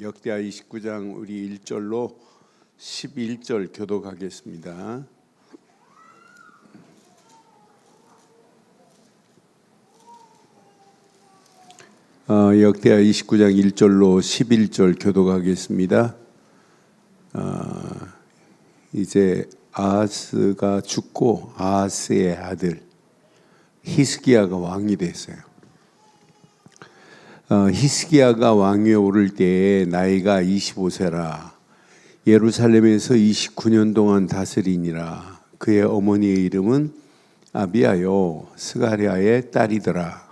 역대하 29장 우리 1절로 11절 교독하겠습니다. 역대하 29장 1절로 11절 교독하겠습니다. 이제 아하스가 죽고 아하스의 아들 히스기야가 왕이 됐어요. 히스기야가 왕위에 오를 때에 나이가 25세라 예루살렘에서 29년 동안 다스리니라. 그의 어머니의 이름은 아비아요 스가랴의 딸이더라.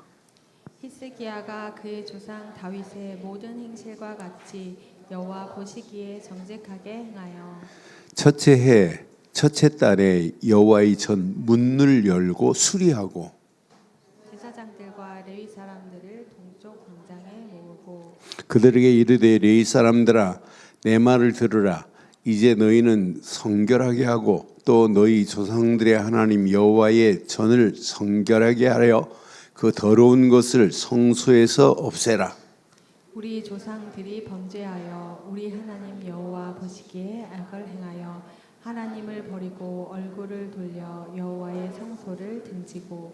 히스기야가 그의 조상 다윗의 모든 행실과 같이 여호와 보시기에 정직하게 행하여 첫째 해 첫째 달에 여호와의 전 문을 열고 수리하고 제사장들과 레위 사람들을 동쪽 광장에 모으고 그들에게 이르되 레위 사람들아 내 말을 들으라. 이제 너희는 성결하게 하고 또 너희 조상들의 하나님 여호와의 전을 성결하게 하려 그 더러운 것을 성소에서 없애라. 우리 조상들이 범죄하여 우리 하나님 여호와 보시기에 악을 행하여 하나님을 버리고 얼굴을 돌려 여호와의 성소를 등지고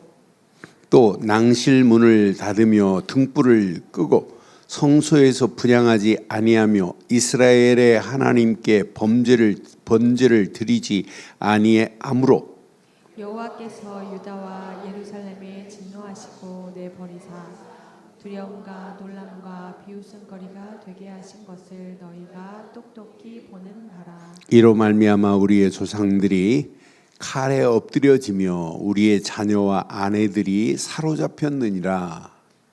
또 낭실문을 닫으며 등불을 끄고 성소에서 분향하지 아니하며 이스라엘의 하나님께 번제를 드리지 아니하므로 여호와께서 유다와 예루살렘에 진노하시고 내버리사 두려움과 놀람과 비웃음거리가 되게 하신 것을 너희가 똑똑히 보는 바라. 이로 말미암아 우리의 조상들이 칼에 엎드려지며 우리의 자녀와 아내들이 사로잡혔느니라.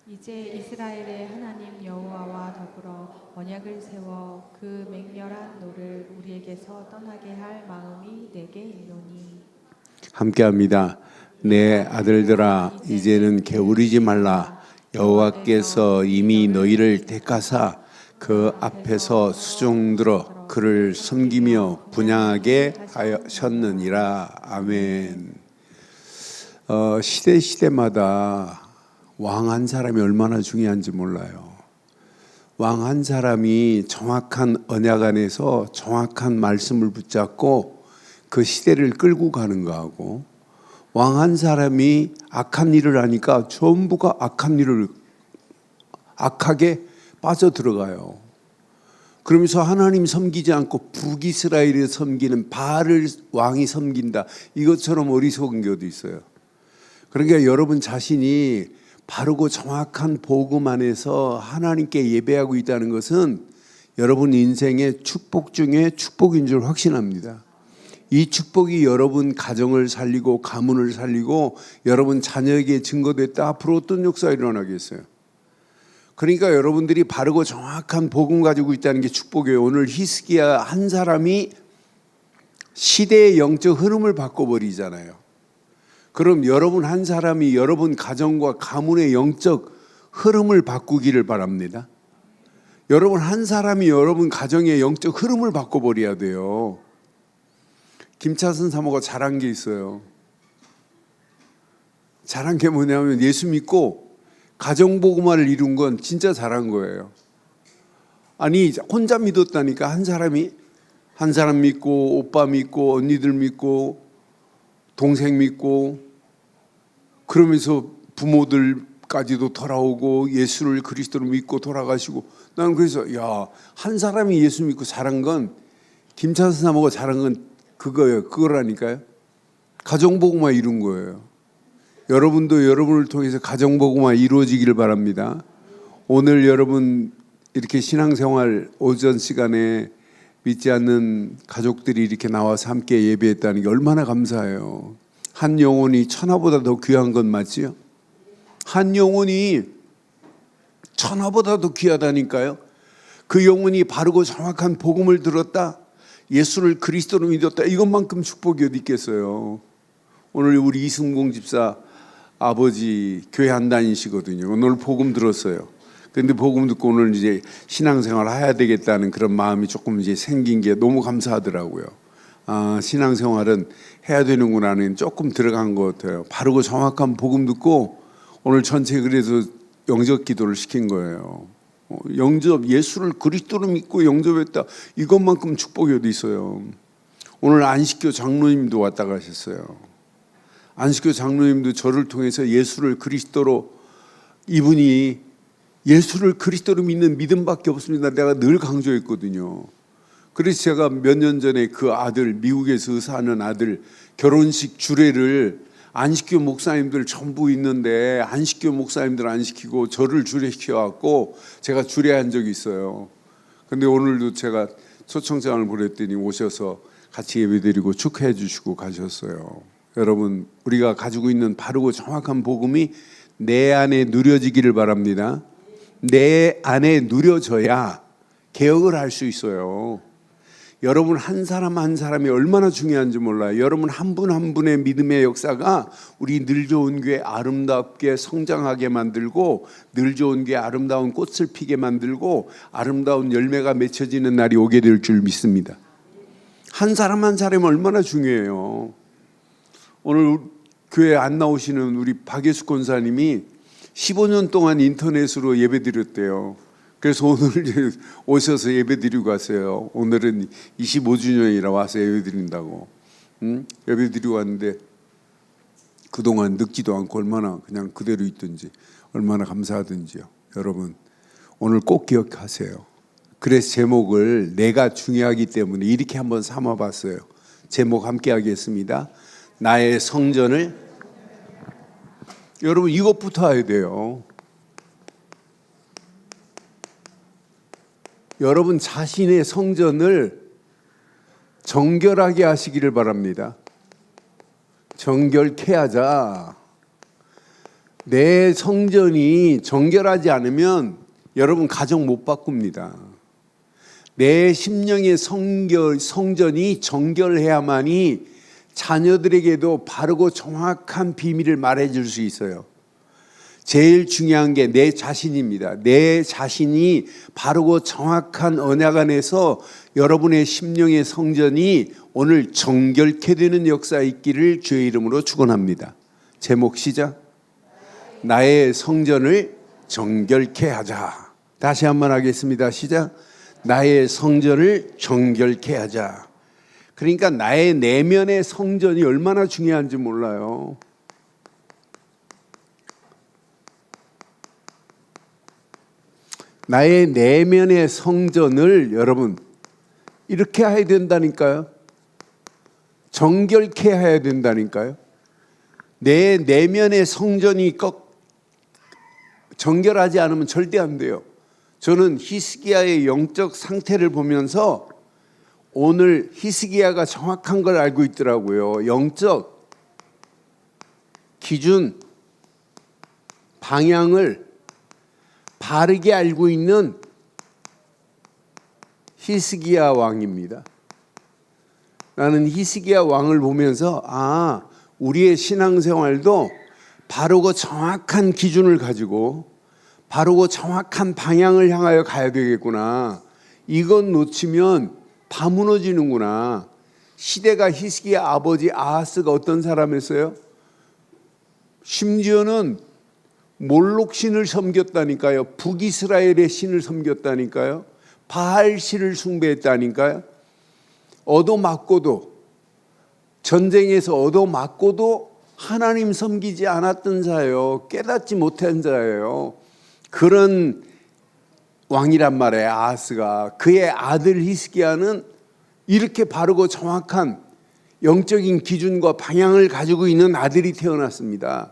이제 이스라엘의 하나님 여호와와 더불어 언약을 세워 그 맹렬한 노를 우리에게서 떠나게 할 마음이 내게 있노니. 함께합니다. 내 아들들아 이제는 게으르지 말라. 여호와께서 이미 너희를 택하사 그 앞에서 수종들어 그를 섬기며 분향하게 하셨느니라. 아멘. 시대마다 왕 한 사람이 얼마나 중요한지 몰라요. 왕 한 사람이 정확한 언약 안에서 정확한 말씀을 붙잡고 그 시대를 끌고 가는 거하고 왕 한 사람이 악한 일을 하니까 전부가 악하게 빠져들어가요. 그러면서 하나님 섬기지 않고 북이스라엘을 섬기는 바알을 왕이 섬긴다. 이것처럼 어리석은 경우도 있어요. 그러니까 여러분 자신이 바르고 정확한 복음 안에서 하나님께 예배하고 있다는 것은 여러분 인생의 축복 중에 축복인 줄 확신합니다. 이 축복이 여러분 가정을 살리고 가문을 살리고 여러분 자녀에게 증거됐다. 앞으로 어떤 역사가 일어나겠어요? 그러니까 여러분들이 바르고 정확한 복음 가지고 있다는 게 축복이에요. 오늘 히스기야 한 사람이 시대의 영적 흐름을 바꿔버리잖아요. 그럼 여러분 한 사람이 여러분 가정과 가문의 영적 흐름을 바꾸기를 바랍니다. 여러분 한 사람이 여러분 가정의 영적 흐름을 바꿔버려야 돼요. 김차선 사모가 잘한 게 있어요. 잘한 게 뭐냐면 예수 믿고 가정복음화를 이룬 건 진짜 잘한 거예요. 아니 혼자 믿었다니까. 한 사람 믿고 오빠 믿고 언니들 믿고 동생 믿고 그러면서 부모들까지도 돌아오고 예수를 그리스도로 믿고 돌아가시고. 나는 그래서 한 사람이 예수 믿고 잘한 건 김차선 사모가 잘한 건 그거라니까요. 가정복음화 이룬 거예요. 여러분도 여러분을 통해서 가정복음화 이루어지기를 바랍니다. 오늘 여러분 이렇게 신앙생활 오전 시간에 믿지 않는 가족들이 이렇게 나와서 함께 예배했다는 게 얼마나 감사해요. 한 영혼이 천하보다 더 귀한 건 맞지요? 한 영혼이 천하보다 더 귀하다니까요. 그 영혼이 바르고 정확한 복음을 들었다. 예수를 그리스도로 믿었다. 이것만큼 축복이 어디 있겠어요. 오늘 우리 이승공 집사 아버지 교회 안 다니시거든요. 오늘 복음 들었어요. 그런데 복음 듣고 오늘 이제 신앙생활 해야 되겠다는 그런 마음이 조금 이제 생긴 게 너무 감사하더라고요. 신앙생활은 해야 되는구나는 조금 들어간 것 같아요. 바르고 정확한 복음 듣고 오늘 전체 그래서 영적 기도를 시킨 거예요. 영접, 예수를 그리스도로 믿고 영접했다. 이것만큼 축복이 어디 있어요. 오늘 안식교 장로님도 왔다 가셨어요. 안식교 장로님도 저를 통해서 예수를 그리스도로, 이분이 예수를 그리스도로 믿는 믿음밖에 없습니다. 내가 늘 강조했거든요. 그래서 제가 몇 년 전에 그 아들, 미국에서 의사하는 아들 결혼식 주례를 안식교 목사님들 전부 있는데 안식교 목사님들 안 시키고 저를 주례시켜갖고 제가 주례한 적이 있어요. 근데 오늘도 제가 초청장을 보냈더니 오셔서 같이 예배드리고 축하해 주시고 가셨어요. 여러분, 우리가 가지고 있는 바르고 정확한 복음이 내 안에 누려지기를 바랍니다. 내 안에 누려져야 개혁을 할 수 있어요. 여러분 한 사람 한 사람이 얼마나 중요한지 몰라요. 여러분 한 분 한 분의 믿음의 역사가 우리 늘 좋은 교회 아름답게 성장하게 만들고, 늘 좋은 교회 아름다운 꽃을 피게 만들고, 아름다운 열매가 맺혀지는 날이 오게 될 줄 믿습니다. 한 사람 한 사람이 얼마나 중요해요. 오늘 교회 안 나오시는 우리 박예수 권사님이 15년 동안 인터넷으로 예배드렸대요. 그래서 오늘 오셔서 예배드리고 갔어요. 오늘은 25주년이라 와서 예배드린다고. 예배드리고 왔는데 그동안 늙지도 않고 얼마나 그냥 그대로 있든지 얼마나 감사하든지요. 여러분 오늘 꼭 기억하세요. 그래서 제목을 내가 중요하기 때문에 이렇게 한번 삼아봤어요. 제목 함께 하겠습니다. 나의 성전을. 여러분 이것부터 해야 돼요. 여러분 자신의 성전을 정결하게 하시기를 바랍니다. 정결케 하자. 내 성전이 정결하지 않으면 여러분 가정 못 바꿉니다. 내 심령의 성전이 정결해야만이 자녀들에게도 바르고 정확한 비밀을 말해줄 수 있어요. 제일 중요한 게 내 자신입니다. 내 자신이 바르고 정확한 언약 안에서 여러분의 심령의 성전이 오늘 정결케 되는 역사 있기를 주의 이름으로 축원합니다. 제목 시작. 나의 성전을 정결케 하자. 다시 한번 하겠습니다. 시작. 나의 성전을 정결케 하자. 그러니까 나의 내면의 성전이 얼마나 중요한지 몰라요. 나의 내면의 성전을 여러분 이렇게 해야 된다니까요. 정결케 해야 된다니까요. 내 내면의 성전이 꼭 정결하지 않으면 절대 안 돼요. 저는 히스기야의 영적 상태를 보면서 오늘 히스기야가 정확한 걸 알고 있더라고요. 영적 기준, 방향을 바르게 알고 있는 히스기야 왕입니다. 나는 히스기야 왕을 보면서 우리의 신앙생활도 바르고 정확한 기준을 가지고 바르고 정확한 방향을 향하여 가야 되겠구나. 이건 놓치면 다 무너지는구나. 시대가 히스기야 아버지 아하스가 어떤 사람이었어요? 심지어는 몰록 신을 섬겼다니까요. 북이스라엘의 신을 섬겼다니까요. 바알 신을 숭배했다니까요. 얻어맞고도, 전쟁에서 얻어맞고도 하나님 섬기지 않았던 자예요. 깨닫지 못한 자예요. 그런 왕이란 말이에요. 아하스가. 그의 아들 히스기야는 이렇게 바르고 정확한 영적인 기준과 방향을 가지고 있는 아들이 태어났습니다.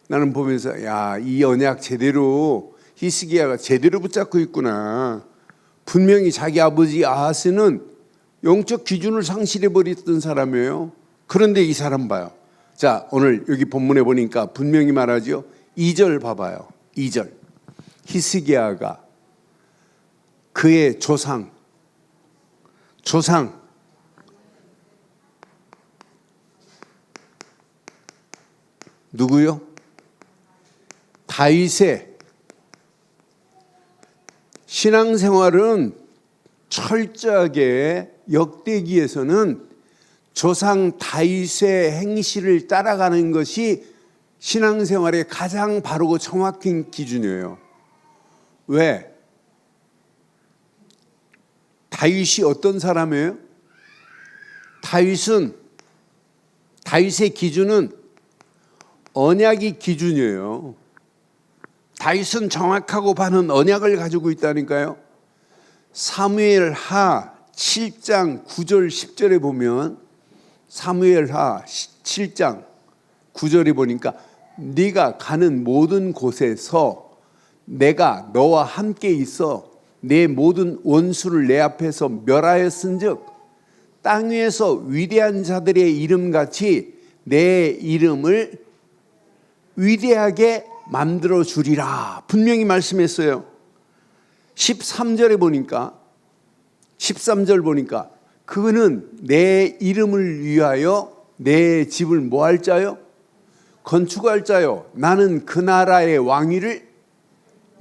나는 보면서 이 언약 제대로 히스기야가 제대로 붙잡고 있구나. 분명히 자기 아버지 아하스는 영적 기준을 상실해 버렸던 사람이에요. 그런데 이 사람 봐요. 자, 오늘 여기 본문에 보니까 분명히 말하죠. 2절 봐봐요. 2절. 히스기야가 그의 조상 누구요? 다윗의 신앙생활은 철저하게 역대기에서는 조상 다윗의 행실을 따라가는 것이 신앙생활의 가장 바르고 정확한 기준이에요. 왜? 다윗이 어떤 사람이에요? 다윗의 기준은 언약이 기준이에요. 다윗은 정확하고 바른 언약을 가지고 있다니까요. 사무엘하 7장 9절 10절에 보면 사무엘하 7장 9절에 보니까 네가 가는 모든 곳에서 내가 너와 함께 있어 내 모든 원수를 내 앞에서 멸하였은즉 땅 위에서 위대한 자들의 이름같이 내 이름을 위대하게 만들어 주리라 분명히 말씀했어요. 13절에 보니까 13절 보니까 그는 내 이름을 위하여 내 집을 뭐 할 자요? 건축할 자요. 나는 그 나라의 왕위를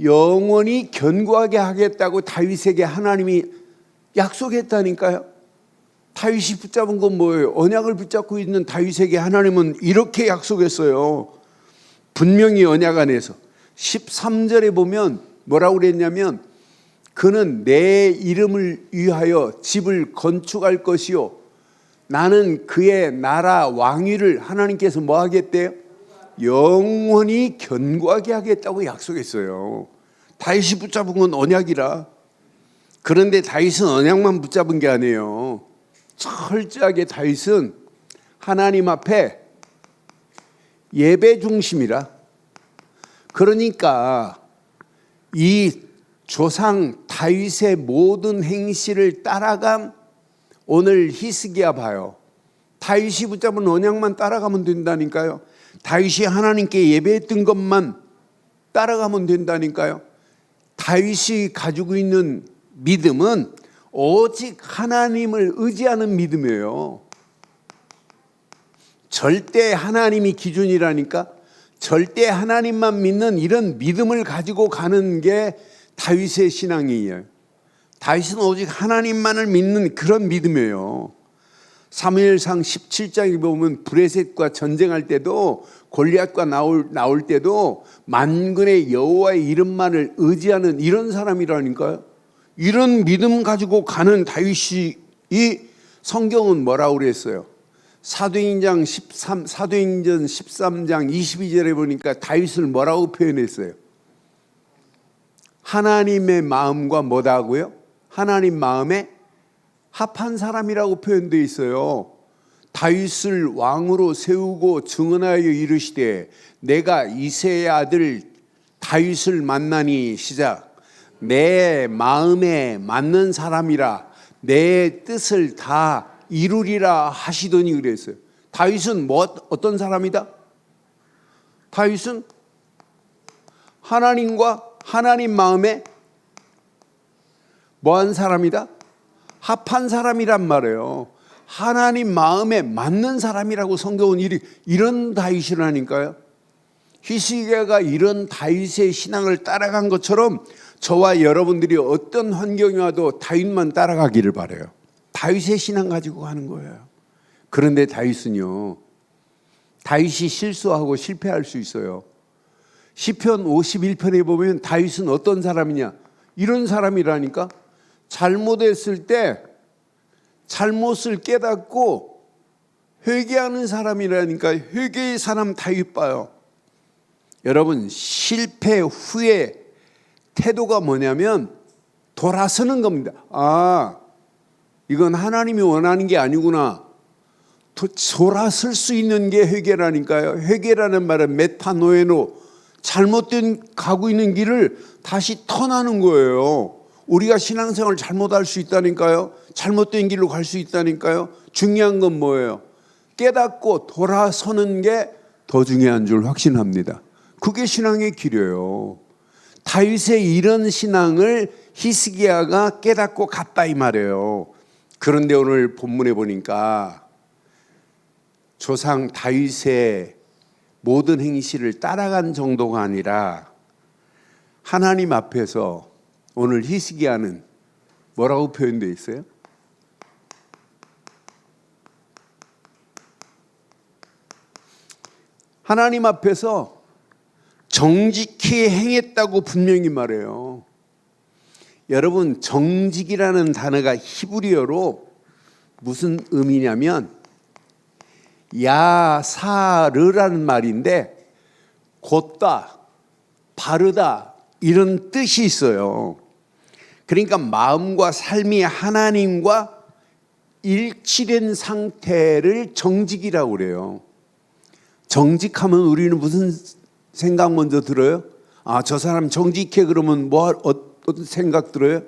영원히 견고하게 하겠다고 다윗에게 하나님이 약속했다니까요. 다윗이 붙잡은 건 뭐예요? 언약을 붙잡고 있는 다윗에게 하나님은 이렇게 약속했어요. 분명히 언약 안에서 13절에 보면 뭐라고 그랬냐면 그는 내 이름을 위하여 집을 건축할 것이요 나는 그의 나라 왕위를 하나님께서 뭐 하겠대요? 영원히 견고하게 하겠다고 약속했어요. 다윗이 붙잡은 건 언약이라. 그런데 다윗은 언약만 붙잡은 게 아니에요. 철저하게 다윗은 하나님 앞에 예배 중심이라. 그러니까 이 조상 다윗의 모든 행실을 따라간 오늘 히스기야 봐요. 다윗이 붙잡은 언약만 따라가면 된다니까요. 다윗이 하나님께 예배했던 것만 따라가면 된다니까요. 다윗이 가지고 있는 믿음은 오직 하나님을 의지하는 믿음이에요. 절대 하나님이 기준이라니까. 절대 하나님만 믿는 이런 믿음을 가지고 가는 게 다윗의 신앙이에요. 다윗은 오직 하나님만을 믿는 그런 믿음이에요. 사무엘상 17장에 보면 브레셋과 전쟁할 때도 골리앗과 나올 때도 만군의 여호와의 이름만을 의지하는 이런 사람이라니까요. 이런 믿음 가지고 가는 다윗이 성경은 뭐라고 그랬어요? 사도행전 13장 22절에 보니까 다윗을 뭐라고 표현했어요? 하나님의 마음과 뭐다고요? 하나님 마음에 합한 사람이라고 표현되어 있어요. 다윗을 왕으로 세우고 증언하여 이르시되 내가 이새의 아들 다윗을 만나니 시작 내 마음에 맞는 사람이라 내 뜻을 다 이루리라 하시더니 그랬어요. 다윗은 어떤 사람이다? 다윗은 하나님과 하나님 마음에 뭐한 사람이다? 합한 사람이란 말이에요. 하나님 마음에 맞는 사람이라고 성경은 이런 다윗이라니까요. 히스기야가 이런 다윗의 신앙을 따라간 것처럼 저와 여러분들이 어떤 환경이 와도 다윗만 따라가기를 바라요. 다윗의 신앙 가지고 가는 거예요. 그런데 다윗은요, 다윗이 실수하고 실패할 수 있어요. 시편 51편에 보면 다윗은 어떤 사람이냐? 이런 사람이라니까. 잘못했을 때 잘못을 깨닫고 회개하는 사람이라니까. 회개의 사람 다윗 봐요. 여러분, 실패 후에 태도가 뭐냐면 돌아서는 겁니다. 아, 이건 하나님이 원하는 게 아니구나. 돌아설 수 있는 게 회개라니까요. 회개라는 말은 메타노에노, 잘못된 가고 있는 길을 다시 턴하는 거예요. 우리가 신앙생활을 잘못할 수 있다니까요. 잘못된 길로 갈 수 있다니까요. 중요한 건 뭐예요? 깨닫고 돌아서는 게 더 중요한 줄 확신합니다. 그게 신앙의 길이에요. 다윗의 이런 신앙을 히스기야가 깨닫고 갔다 이 말이에요. 그런데 오늘 본문에 보니까 조상 다윗의 모든 행실을 따라간 정도가 아니라 하나님 앞에서 오늘 히스기야는 뭐라고 표현되어 있어요? 하나님 앞에서 정직히 행했다고 분명히 말해요. 여러분, 정직이라는 단어가 히브리어로 무슨 의미냐면 야사르라는 말인데 곧다, 바르다 이런 뜻이 있어요. 그러니까 마음과 삶이 하나님과 일치된 상태를 정직이라고 그래요. 정직하면 우리는 무슨 생각 먼저 들어요? 아, 저 사람 정직해 그러면 어떤 생각 들어요?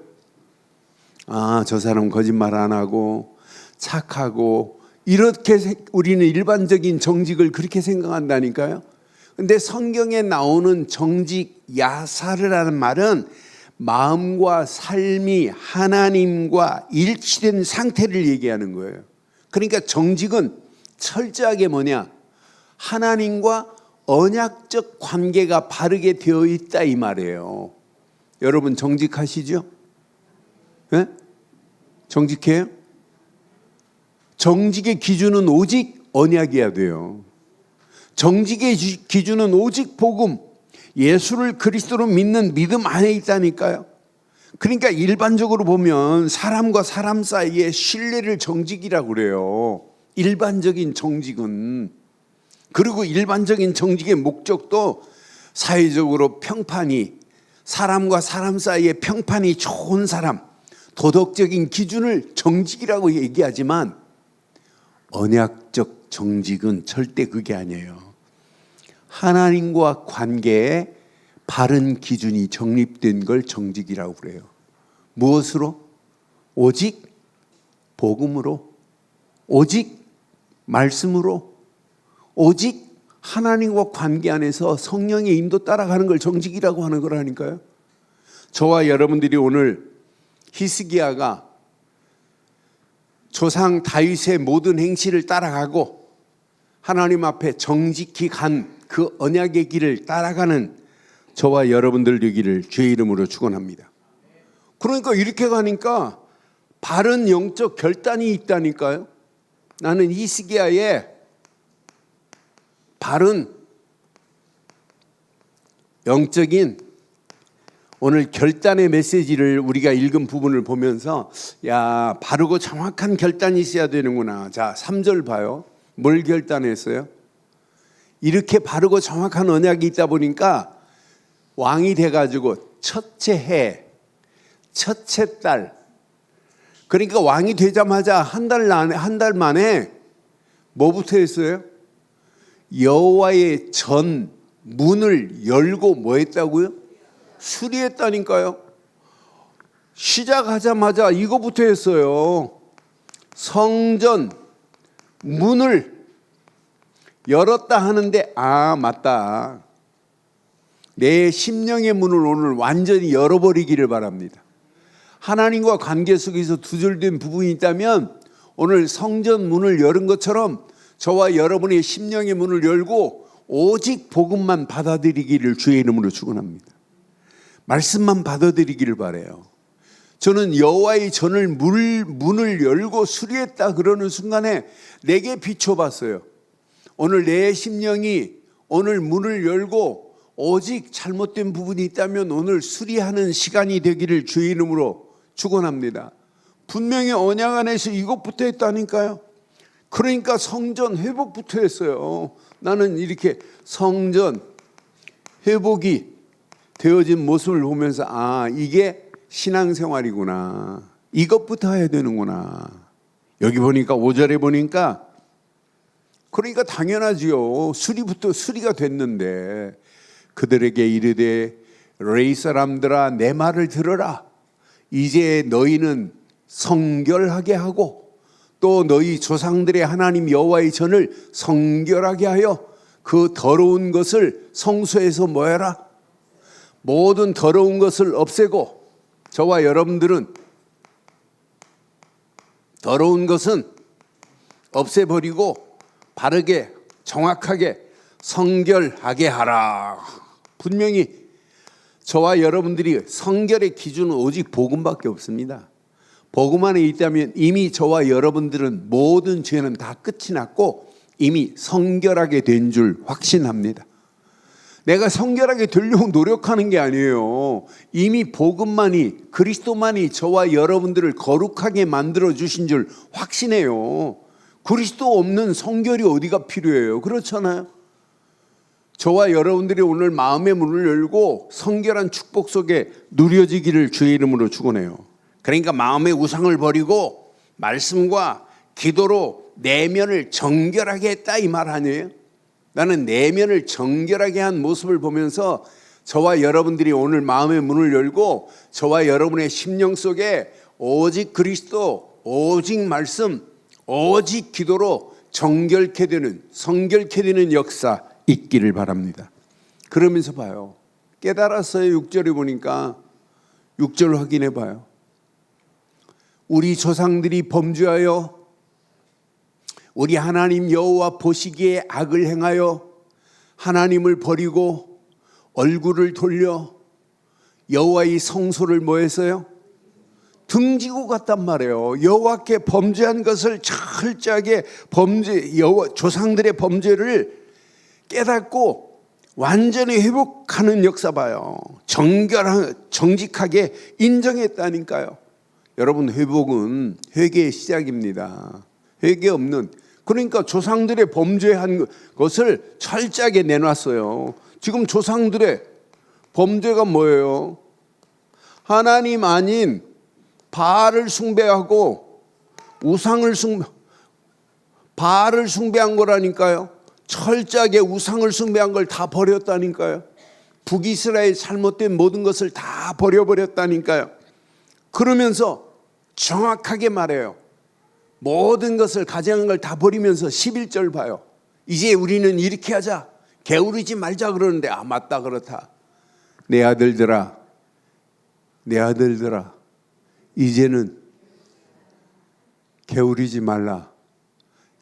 아, 저 사람 거짓말 안 하고 착하고, 이렇게 우리는 일반적인 정직을 그렇게 생각한다니까요. 근데 성경에 나오는 정직 야사르라는 말은 마음과 삶이 하나님과 일치된 상태를 얘기하는 거예요. 그러니까 정직은 철저하게 뭐냐? 하나님과 언약적 관계가 바르게 되어 있다 이 말이에요. 여러분 정직하시죠? 네? 정직해요? 정직의 기준은 오직 언약이어야 돼요. 정직의 기준은 오직 복음, 예수를 그리스도로 믿는 믿음 안에 있다니까요. 그러니까 일반적으로 보면 사람과 사람 사이의 신뢰를 정직이라고 그래요. 일반적인 정직은. 그리고 일반적인 정직의 목적도 사회적으로 평판이, 사람과 사람 사이의 평판이 좋은 사람, 도덕적인 기준을 정직이라고 얘기하지만 언약적 정직은 절대 그게 아니에요. 하나님과 관계에 바른 기준이 정립된 걸 정직이라고 그래요. 무엇으로? 오직 복음으로, 오직 말씀으로, 오직 하나님과 관계 안에서 성령의 인도 따라가는 걸 정직이라고 하는 거라니까요. 저와 여러분들이 오늘 히스기야가 조상 다윗의 모든 행실을 따라가고 하나님 앞에 정직히 간 그 언약의 길을 따라가는 저와 여러분들 되기를 주의 이름으로 축원합니다. 그러니까 이렇게 가니까 바른 영적 결단이 있다니까요. 나는 히스기야의 바른 영적인 오늘 결단의 메시지를 우리가 읽은 부분을 보면서 야, 바르고 정확한 결단이 있어야 되는구나. 자, 3절 봐요. 뭘 결단했어요? 이렇게 바르고 정확한 언약이 있다 보니까 왕이 돼가지고 첫째 해, 첫째 달, 그러니까 왕이 되자마자 한 달 만에 뭐부터 했어요? 여호와의 전 문을 열고 뭐 했다고요? 수리했다니까요. 시작하자마자 이거부터 했어요. 성전 문을 열었다 하는데 아, 맞다. 내 심령의 문을 오늘 완전히 열어버리기를 바랍니다. 하나님과 관계 속에서 두절된 부분이 있다면 오늘 성전 문을 열은 것처럼 저와 여러분의 심령의 문을 열고 오직 복음만 받아들이기를 주의 이름으로 축원합니다. 말씀만 받아들이기를 바라요. 저는 여호와의 전을 문을 열고 수리했다 그러는 순간에 내게 비춰봤어요. 오늘 내 심령이 오늘 문을 열고 오직 잘못된 부분이 있다면 오늘 수리하는 시간이 되기를 주의 이름으로 축원합니다. 분명히 언약 안에서 이것부터 했다니까요. 그러니까 성전 회복부터 했어요. 나는 이렇게 성전 회복이 되어진 모습을 보면서 아, 이게 신앙생활이구나. 이것부터 해야 되는구나. 여기 보니까 5절에 보니까 그러니까 당연하지요. 수리가 됐는데 그들에게 이르되 레위 사람들아 내 말을 들어라. 이제 너희는 성결하게 하고 또 너희 조상들의 하나님 여호와의 전을 성결하게 하여 그 더러운 것을 성소에서 뭐해라? 모든 더러운 것을 없애고 저와 여러분들은 더러운 것은 없애버리고 바르게 정확하게 성결하게 하라. 분명히 저와 여러분들이 성결의 기준은 오직 복음밖에 없습니다. 복음 안에 있다면 이미 저와 여러분들은 모든 죄는 다 끝이 났고 이미 성결하게 된 줄 확신합니다. 내가 성결하게 되려고 노력하는 게 아니에요. 이미 복음만이, 그리스도만이 저와 여러분들을 거룩하게 만들어 주신 줄 확신해요. 그리스도 없는 성결이 어디가 필요해요? 그렇잖아요. 저와 여러분들이 오늘 마음의 문을 열고 성결한 축복 속에 누려지기를 주의 이름으로 축원해요. 그러니까 마음의 우상을 버리고 말씀과 기도로 내면을 정결하게 했다 이 말 아니에요? 나는 내면을 정결하게 한 모습을 보면서 저와 여러분들이 오늘 마음의 문을 열고 저와 여러분의 심령 속에 오직 그리스도, 오직 말씀, 오직 기도로 정결케 되는, 성결케 되는 역사 있기를 바랍니다. 그러면서 봐요. 깨달았어요. 6절에 보니까 6절 확인해 봐요. 우리 조상들이 범죄하여 우리 하나님 여호와 보시기에 악을 행하여 하나님을 버리고 얼굴을 돌려 여호와의 성소를 뭐 했어요? 등지고 갔단 말이에요. 여호와께 범죄한 것을 철저하게 여호와 조상들의 범죄를 깨닫고 완전히 회복하는 역사 봐요. 정직하게 인정했다니까요. 여러분, 회복은 회개의 시작입니다. 회개 없는, 그러니까 조상들의 범죄한 것을 철저하게 내놨어요. 지금 조상들의 범죄가 뭐예요? 하나님 아닌 바알을 숭배하고 바알을 숭배한 거라니까요. 철저하게 우상을 숭배한 걸 다 버렸다니까요. 북이스라엘 잘못된 모든 것을 다 버려버렸다니까요. 그러면서 정확하게 말해요. 모든 것을 가져간 걸 다 버리면서 11절 봐요. 이제 우리는 이렇게 하자. 게으르지 말자 그러는데 맞다 그렇다. 내 아들들아 이제는 게으르지 말라.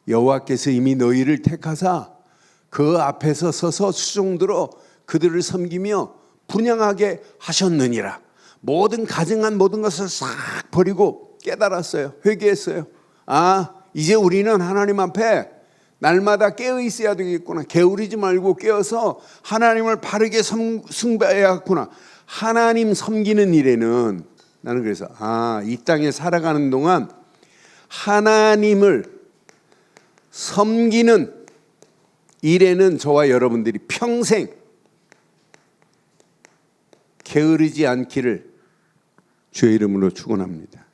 여호와께서 이미 너희를 택하사 그 앞에서 서서 수종들어 그들을 섬기며 분양하게 하셨느니라. 모든 가증한 모든 것을 싹 버리고 깨달았어요. 회개했어요. 이제 우리는 하나님 앞에 날마다 깨어 있어야 되겠구나. 게으르지 말고 깨어서 하나님을 바르게 숭배해야겠구나. 하나님 섬기는 일에는 나는 그래서 이 땅에 살아가는 동안 하나님을 섬기는 일에는 저와 여러분들이 평생 게으르지 않기를 주의 이름으로 축원합니다.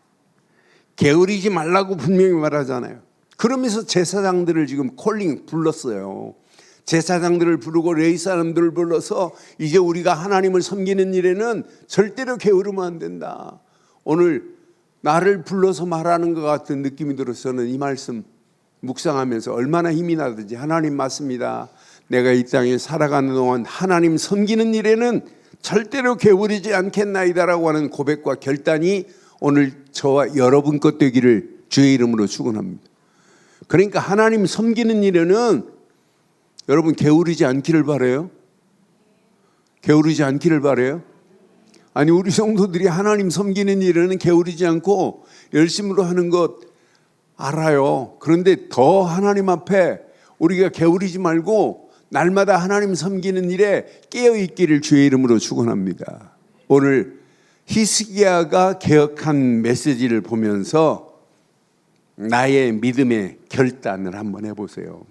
게으르지 말라고 분명히 말하잖아요. 그러면서 제사장들을 지금 불렀어요. 제사장들을 부르고 레위 사람들을 불러서 이제 우리가 하나님을 섬기는 일에는 절대로 게으르면 안 된다. 오늘 나를 불러서 말하는 것 같은 느낌이 들어서 저는 이 말씀 묵상하면서 얼마나 힘이 나든지 하나님 맞습니다. 내가 이 땅에 살아가는 동안 하나님 섬기는 일에는 절대로 게으르지 않겠나이다라고 하는 고백과 결단이 오늘 저와 여러분 것 되기를 주의 이름으로 축원합니다. 그러니까 하나님 섬기는 일에는 여러분 게으르지 않기를 바라요. 게으르지 않기를 바라요. 아니 우리 성도들이 하나님 섬기는 일에는 게으르지 않고 열심으로 하는 것 알아요. 그런데 더 하나님 앞에 우리가 게으르지 말고 날마다 하나님 섬기는 일에 깨어 있기를 주의 이름으로 축원합니다. 오늘 히스기야가 개혁한 메시지를 보면서 나의 믿음의 결단을 한번 해보세요.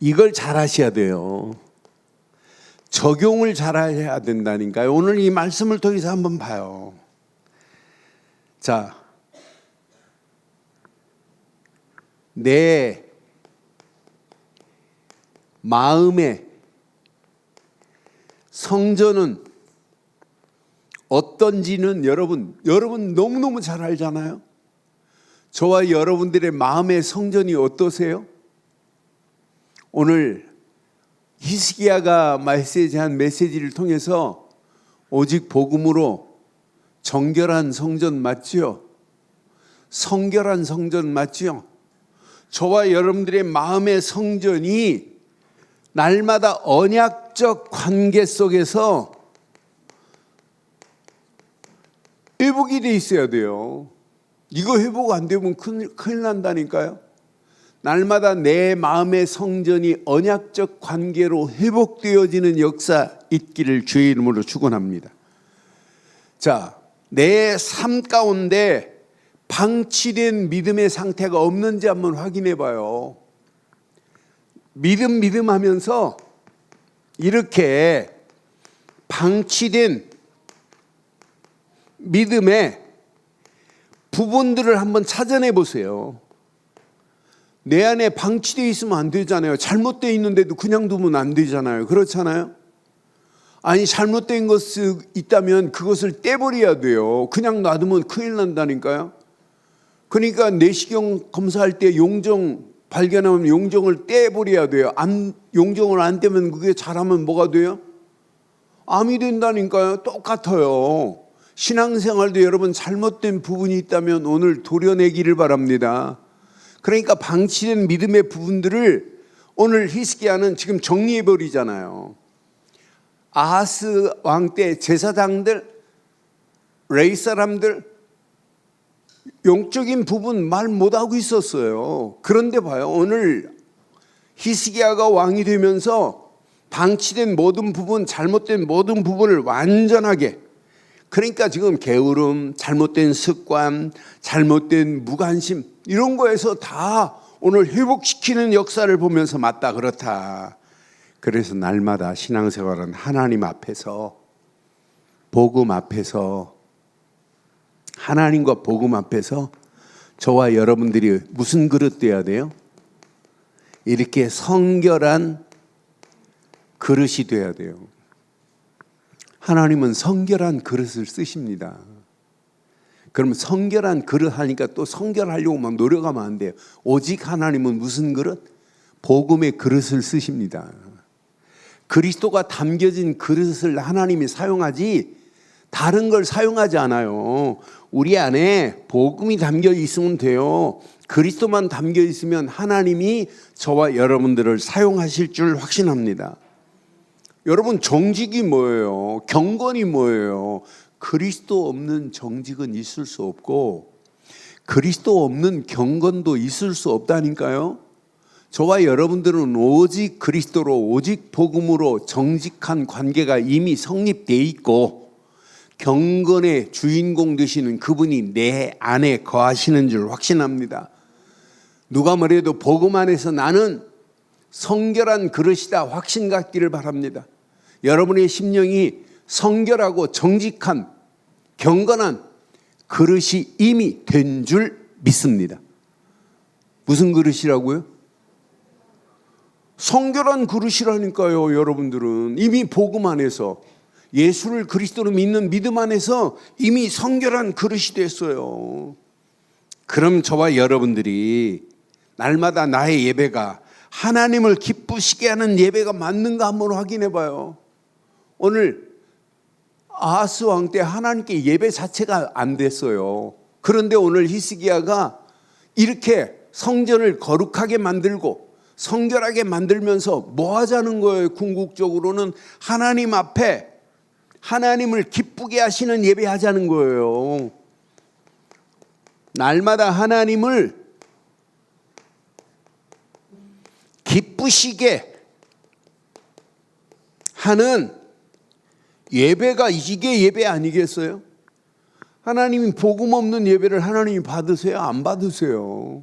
이걸 잘 하셔야 돼요. 적용을 잘 해야 된다니까요. 오늘 이 말씀을 통해서 한번 봐요. 자, 내 마음의 성전은 어떤지는 여러분 너무너무 잘 알잖아요. 저와 여러분들의 마음의 성전이 어떠세요? 오늘 히스기야가 메시지한 메시지를 통해서 오직 복음으로 정결한 성전 맞지요? 성결한 성전 맞지요? 저와 여러분들의 마음의 성전이 날마다 언약적 관계 속에서 회복이 돼 있어야 돼요. 이거 회복 안 되면 큰일 난다니까요. 날마다 내 마음의 성전이 언약적 관계로 회복되어지는 역사 있기를 주의 이름으로 축원합니다. 자, 내 삶 가운데 방치된 믿음의 상태가 없는지 한번 확인해 봐요. 믿음 하면서 이렇게 방치된 믿음의 부분들을 한번 찾아내 보세요. 내 안에 방치되어 있으면 안 되잖아요. 잘못되어 있는데도 그냥 두면 안 되잖아요. 그렇잖아요. 아니, 잘못된 것이 있다면 그것을 떼버려야 돼요. 그냥 놔두면 큰일 난다니까요. 그러니까 내시경 검사할 때 용종 발견하면 용종을 떼버려야 돼요. 용종을 안 떼면 그게 잘하면 뭐가 돼요? 암이 된다니까요. 똑같아요. 신앙생활도 여러분 잘못된 부분이 있다면 오늘 도려내기를 바랍니다. 그러니까 방치된 믿음의 부분들을 오늘 히스기야는 지금 정리해버리잖아요. 아하스 왕 때 제사장들, 레위 사람들 영적인 부분 말 못하고 있었어요. 그런데 봐요. 오늘 히스기야가 왕이 되면서 방치된 모든 부분, 잘못된 모든 부분을 완전하게, 그러니까 지금 게으름, 잘못된 습관, 잘못된 무관심 이런 거에서 다 오늘 회복시키는 역사를 보면서 맞다 그렇다. 그래서 날마다 신앙생활은 하나님 앞에서, 복음 앞에서, 하나님과 복음 앞에서 저와 여러분들이 무슨 그릇 돼야 돼요? 이렇게 성결한 그릇이 돼야 돼요. 하나님은 성결한 그릇을 쓰십니다. 그러면 성결한 그릇 하니까 또 성결하려고 막 노력하면 안 돼요. 오직 하나님은 무슨 그릇? 복음의 그릇을 쓰십니다. 그리스도가 담겨진 그릇을 하나님이 사용하지 다른 걸 사용하지 않아요. 우리 안에 복음이 담겨 있으면 돼요. 그리스도만 담겨 있으면 하나님이 저와 여러분들을 사용하실 줄 확신합니다. 여러분, 정직이 뭐예요? 경건이 뭐예요? 그리스도 없는 정직은 있을 수 없고 그리스도 없는 경건도 있을 수 없다니까요. 저와 여러분들은 오직 그리스도로, 오직 복음으로 정직한 관계가 이미 성립되어 있고 경건의 주인공 되시는 그분이 내 안에 거하시는 줄 확신합니다. 누가 뭐래도 복음 안에서 나는 성결한 그릇이다 확신 갖기를 바랍니다. 여러분의 심령이 성결하고 정직한 경건한 그릇이 이미 된 줄 믿습니다. 무슨 그릇이라고요? 성결한 그릇이라니까요. 여러분들은 이미 복음 안에서 예수를 그리스도로 믿는 믿음 안에서 이미 성결한 그릇이 됐어요. 그럼 저와 여러분들이 날마다 나의 예배가 하나님을 기쁘시게 하는 예배가 맞는가 한번 확인해 봐요. 오늘 아하스 왕 때 하나님께 예배 자체가 안 됐어요. 그런데 오늘 히스기야가 이렇게 성전을 거룩하게 만들고 성결하게 만들면서 뭐 하자는 거예요? 궁극적으로는 하나님 앞에 하나님을 기쁘게 하시는 예배하자는 거예요. 날마다 하나님을 기쁘시게 하는 예배가 이게 예배 아니겠어요? 하나님이 복음 없는 예배를 하나님이 받으세요? 안 받으세요?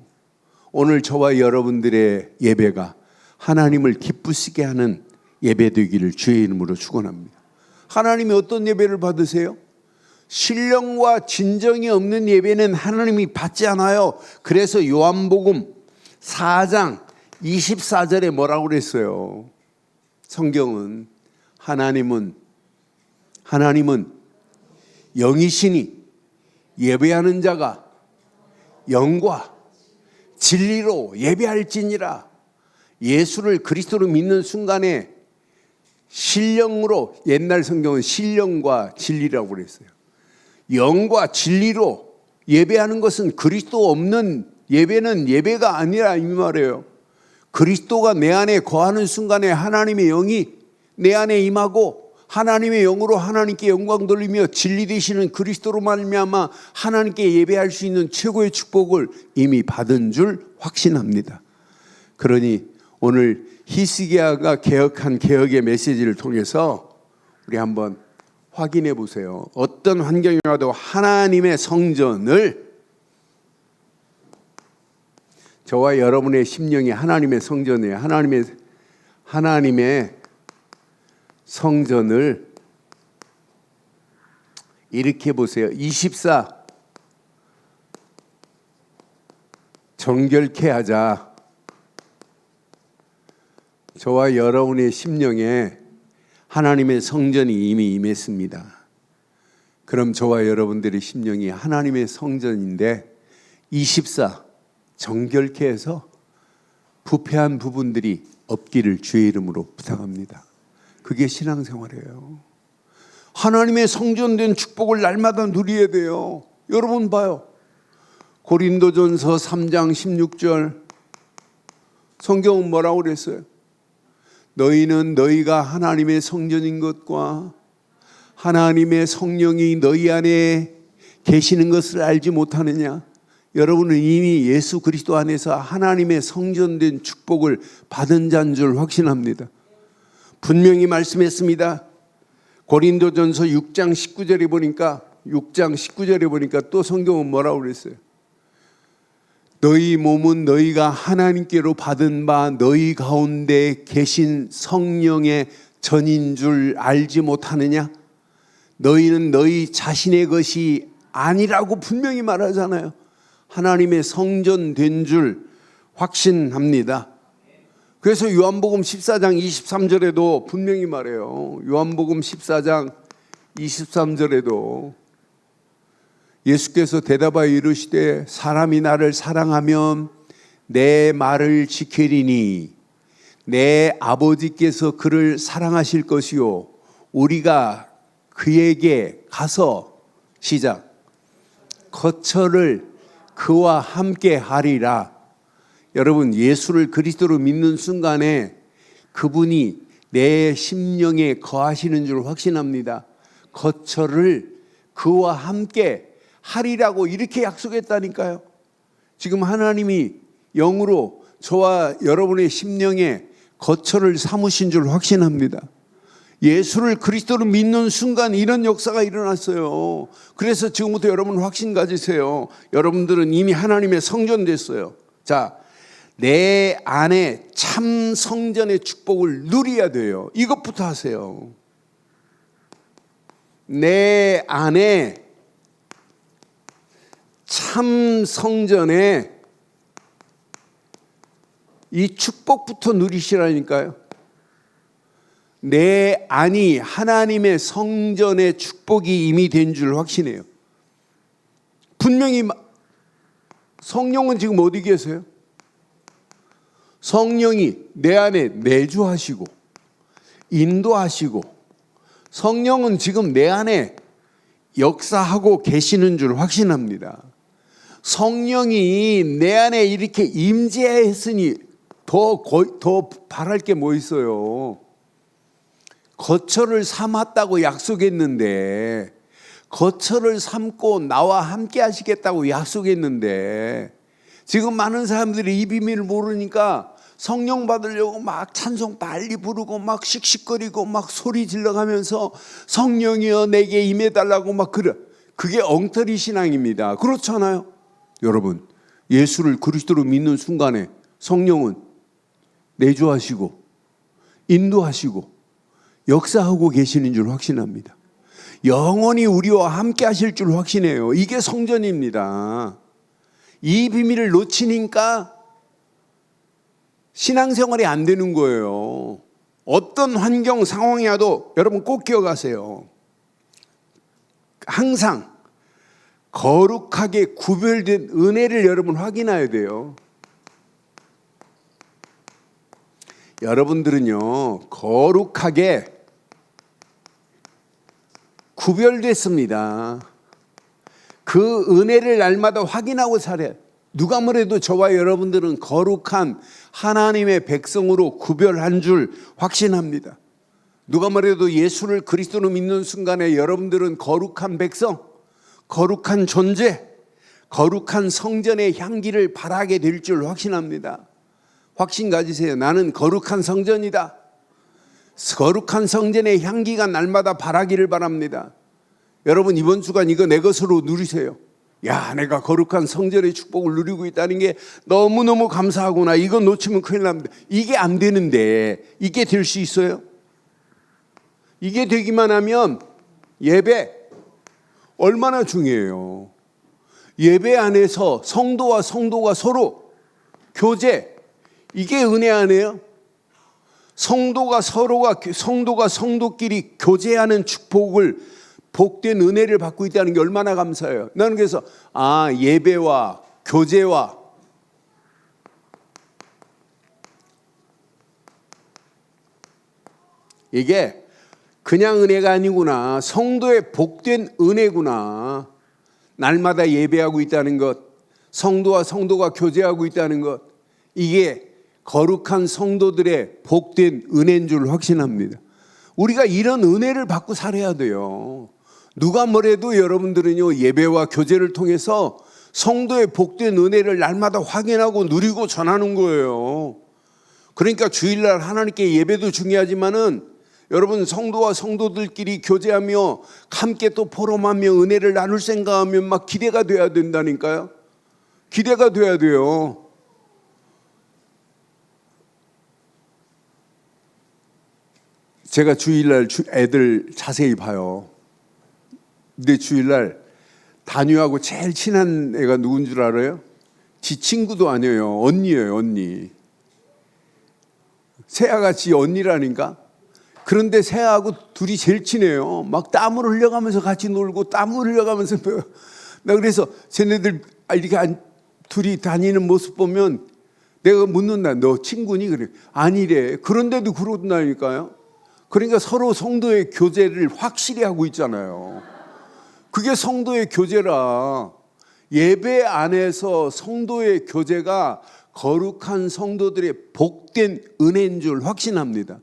오늘 저와 여러분들의 예배가 하나님을 기쁘시게 하는 예배 되기를 주의 이름으로 축원합니다. 하나님이 어떤 예배를 받으세요? 신령과 진정이 없는 예배는 하나님이 받지 않아요. 그래서 요한복음 4장 24절에 뭐라고 그랬어요? 성경은 하나님은 영이시니 예배하는 자가 영과 진리로 예배할지니라. 예수를 그리스도로 믿는 순간에 신령으로, 옛날 성경은 신령과 진리라고 그랬어요. 영과 진리로 예배하는 것은 그리스도 없는 예배는 예배가 아니라 이 말이에요. 그리스도가 내 안에 거하는 순간에 하나님의 영이 내 안에 임하고 하나님의 영으로 하나님께 영광 돌리며 진리 되시는 그리스도로 말미암아 하나님께 예배할 수 있는 최고의 축복을 이미 받은 줄 확신합니다. 그러니 오늘 히스기야가 개혁한 개혁의 메시지를 통해서 우리 한번 확인해 보세요. 어떤 환경이 와도 하나님의 성전을, 저와 여러분의 심령이 하나님의 성전이에요. 하나님의 성전을 이렇게 보세요. 24 정결케 하자. 저와 여러분의 심령에 하나님의 성전이 이미 임했습니다. 그럼 저와 여러분들의 심령이 하나님의 성전인데 24 정결케 해서 부패한 부분들이 없기를 주의 이름으로 부탁합니다. 그게 신앙생활이에요. 하나님의 성전된 축복을 날마다 누려야 돼요. 여러분 봐요. 고린도전서 3장 16절 성경은 뭐라고 그랬어요? 너희는 너희가 하나님의 성전인 것과 하나님의 성령이 너희 안에 계시는 것을 알지 못하느냐? 여러분은 이미 예수 그리스도 안에서 하나님의 성전된 축복을 받은 자인 줄 확신합니다. 분명히 말씀했습니다. 고린도전서 6장 19절에 보니까 또 성경은 뭐라고 그랬어요? 너희 몸은 너희가 하나님께로 받은 바 너희 가운데 계신 성령의 전인 줄 알지 못하느냐? 너희는 너희 자신의 것이 아니라고 분명히 말하잖아요. 하나님의 성전 된 줄 확신합니다. 그래서 요한복음 14장 23절에도 분명히 말해요. 요한복음 14장 23절에도 예수께서 대답하여 이르시되 사람이 나를 사랑하면 내 말을 지키리니 내 아버지께서 그를 사랑하실 것이요 우리가 그에게 가서 시작 거처를 그와 함께 하리라. 여러분 예수를 그리스도로 믿는 순간에 그분이 내 심령에 거하시는 줄 확신합니다. 거처를 그와 함께 하리라고 이렇게 약속했다니까요. 지금 하나님이 영으로 저와 여러분의 심령에 거처를 삼으신 줄 확신합니다. 예수를 그리스도로 믿는 순간 이런 역사가 일어났어요. 그래서 지금부터 여러분 확신 가지세요. 여러분들은 이미 하나님의 성전 됐어요. 자, 내 안에 참 성전의 축복을 누려야 돼요. 이것부터 하세요. 내 안에 참 성전의 이 축복부터 누리시라니까요. 내 안이 하나님의 성전의 축복이 이미 된 줄 확신해요. 분명히 성령은 지금 어디 계세요? 성령이 내 안에 내주하시고 인도하시고 성령은 지금 내 안에 역사하고 계시는 줄 확신합니다. 성령이 내 안에 이렇게 임재했으니 더 바랄 게 뭐 있어요? 거처를 삼았다고 약속했는데 거처를 삼고 나와 함께 하시겠다고 약속했는데 지금 많은 사람들이 이 비밀을 모르니까 성령 받으려고 막 찬송 빨리 부르고 막 씩씩거리고 막 소리 질러가면서 성령이여 내게 임해달라고 막 그래. 그게 엉터리 신앙입니다. 그렇잖아요. 여러분 예수를 그리스도로 믿는 순간에 성령은 내주하시고 인도하시고 역사하고 계시는 줄 확신합니다. 영원히 우리와 함께 하실 줄 확신해요. 이게 성전입니다. 이 비밀을 놓치니까 신앙생활이 안 되는 거예요. 어떤 환경 상황이 와도 여러분 꼭 기억하세요. 항상 거룩하게 구별된 은혜를 여러분 확인해야 돼요. 여러분들은요 거룩하게 구별됐습니다. 그 은혜를 날마다 확인하고 살아요. 누가 뭐래도 저와 여러분들은 거룩한 하나님의 백성으로 구별한 줄 확신합니다. 누가 말해도 예수를 그리스도로 믿는 순간에 여러분들은 거룩한 백성, 거룩한 존재, 거룩한 성전의 향기를 발하게 될 줄 확신합니다. 확신 가지세요. 나는 거룩한 성전이다. 거룩한 성전의 향기가 날마다 발하기를 바랍니다. 여러분 이번 주간 이거 내 것으로 누리세요. 야, 내가 거룩한 성전의 축복을 누리고 있다는 게 너무너무 감사하구나. 이거 놓치면 큰일 납니다. 이게 안 되는데 이게 될 수 있어요? 이게 되기만 하면 예배 얼마나 중요해요. 예배 안에서 성도와 성도가 서로 교제, 이게 은혜 아니에요? 성도가 성도끼리 교제하는 축복을, 복된 은혜를 받고 있다는 게 얼마나 감사해요. 나는 그래서 예배와 교제와 이게 그냥 은혜가 아니구나. 성도의 복된 은혜구나. 날마다 예배하고 있다는 것, 성도와 성도가 교제하고 있다는 것, 이게 거룩한 성도들의 복된 은혜인 줄 확신합니다. 우리가 이런 은혜를 받고 살아야 돼요. 누가 뭐래도 여러분들은요, 예배와 교제를 통해서 성도의 복된 은혜를 날마다 확인하고 누리고 전하는 거예요. 그러니까 주일날 하나님께 예배도 중요하지만은 여러분 성도와 성도들끼리 교제하며 함께 또 포럼하며 은혜를 나눌 생각하면 막 기대가 돼야 된다니까요. 기대가 돼야 돼요. 제가 주일날 애들 자세히 봐요. 근데 주일날 다니하고 제일 친한 애가 누군 줄 알아요? 지 친구도 아니에요. 언니예요, 언니. 세아같이 언니라니까. 그런데 세아하고 둘이 제일 친해요. 막 땀을 흘려가면서 같이 놀고 땀을 흘려가면서. 나 그래서 쟤네들 이렇게 둘이 다니는 모습 보면 내가 묻는다. 너 친구니? 그래. 아니래. 그런데도 그러다니까요. 그러니까 서로 성도의 교제를 확실히 하고 있잖아요. 그게 성도의 교제라. 예배 안에서 성도의 교제가 거룩한 성도들의 복된 은혜인 줄 확신합니다.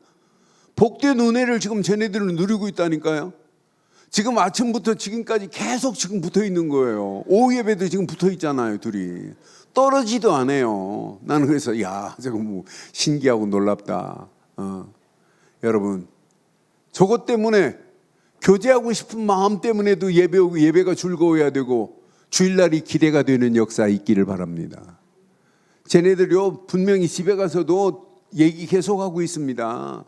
복된 은혜를 지금 쟤네들은 누리고 있다니까요. 지금 아침부터 지금까지 계속 지금 붙어 있는 거예요. 오후 예배도 지금 붙어 있잖아요, 둘이. 떨어지도 않아요. 나는 그래서 저거 뭐 신기하고 놀랍다. 여러분, 저것 때문에 교제하고 싶은 마음 때문에도 예배가 즐거워야 되고 주일날이 기대가 되는 역사 있기를 바랍니다. 쟤네들이요, 분명히 집에 가서도 얘기 계속하고 있습니다.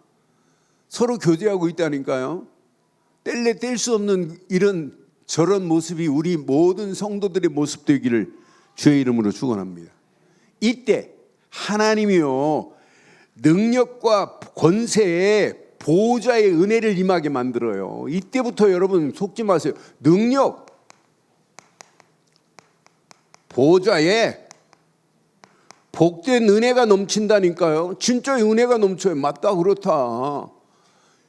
서로 교제하고 있다니까요. 뗄래 뗄 수 없는 저런 모습이 우리 모든 성도들의 모습 되기를 주의 이름으로 축원합니다. 이때 하나님이요, 능력과 권세에 보호자의 은혜를 임하게 만들어요. 이때부터 여러분 속지 마세요. 능력, 보호자의 복된 은혜가 넘친다니까요. 진짜 은혜가 넘쳐요. 맞다, 그렇다.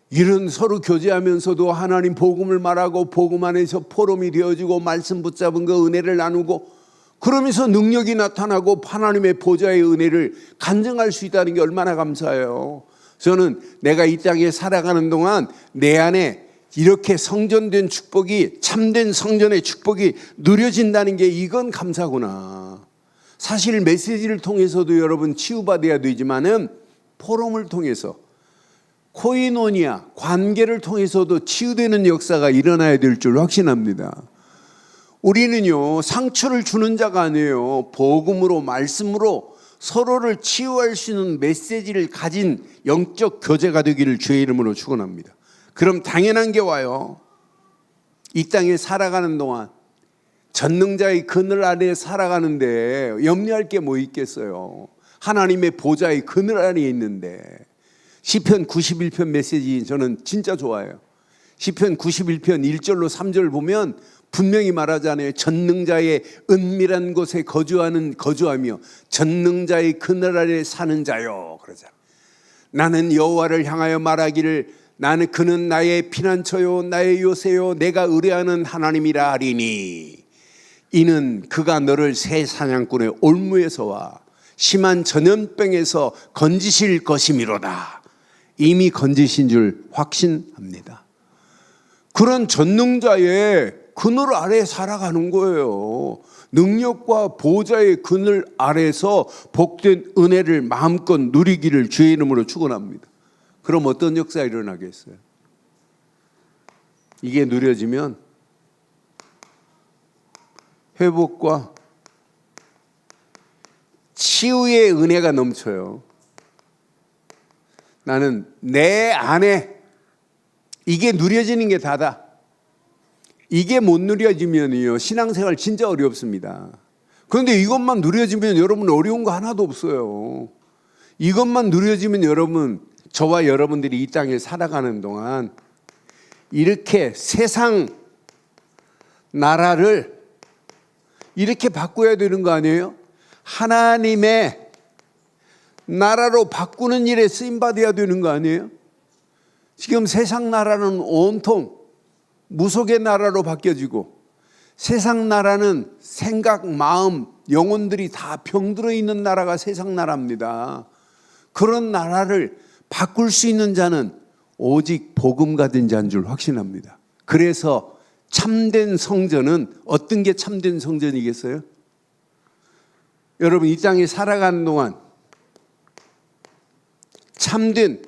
이런 서로 교제하면서도 하나님 복음을 말하고 복음 안에서 포럼이 되어지고 말씀 붙잡은 그 은혜를 나누고 그러면서 능력이 나타나고 하나님의 보좌의 은혜를 간증할 수 있다는 게 얼마나 감사해요. 저는 내가 이 땅에 살아가는 동안 내 안에 이렇게 성전된 축복이, 참된 성전의 축복이 누려진다는 게 이건 감사구나. 사실 메시지를 통해서도 여러분 치유받아야 되지만은 포럼을 통해서, 코이노니아 관계를 통해서도 치유되는 역사가 일어나야 될 줄 확신합니다. 우리는요, 상처를 주는 자가 아니에요. 복음으로, 말씀으로 서로를 치유할 수 있는 메시지를 가진 영적 교제가 되기를 주의 이름으로 축원합니다. 그럼 당연한 게 와요. 이 땅에 살아가는 동안 전능자의 그늘 아래 살아가는데 염려할 게 뭐 있겠어요. 하나님의 보좌의 그늘 아래 있는데. 시편 91편 메시지 저는 진짜 좋아해요. 시편 91편 1절로 3절 보면 분명히 말하잖아요. 전능자의 은밀한 곳에 거주하며 전능자의 그늘 아래 사는 자요, 그러잖아요. 나는 여호와를 향하여 말하기를 그는 나의 피난처요 나의 요새요 내가 의뢰하는 하나님이라 하리니 이는 그가 너를 새 사냥꾼의 올무에서와 심한 전염병에서 건지실 것이미로다. 이미 건지신 줄 확신합니다. 그런 전능자의 그늘 아래 살아가는 거예요. 능력과 보좌의 그늘 아래서 복된 은혜를 마음껏 누리기를 주의 이름으로 축원합니다. 그럼 어떤 역사가 일어나겠어요? 이게 누려지면 회복과 치유의 은혜가 넘쳐요. 나는 내 안에 이게 누려지는 게 다다. 이게 못 누려지면요, 신앙생활 진짜 어렵습니다. 그런데 이것만 누려지면 여러분 어려운 거 하나도 없어요. 이것만 누려지면 여러분, 저와 여러분들이 이 땅에 살아가는 동안 이렇게 세상 나라를 이렇게 바꿔야 되는 거 아니에요? 하나님의 나라로 바꾸는 일에 쓰임받아야 되는 거 아니에요? 지금 세상 나라는 온통 무속의 나라로 바뀌어지고, 세상 나라는 생각, 마음, 영혼들이 다 병들어 있는 나라가 세상 나라입니다. 그런 나라를 바꿀 수 있는 자는 오직 복음 가진 자인 줄 확신합니다. 그래서 참된 성전은 어떤 게 참된 성전이겠어요? 여러분, 이 땅에 살아가는 동안 참된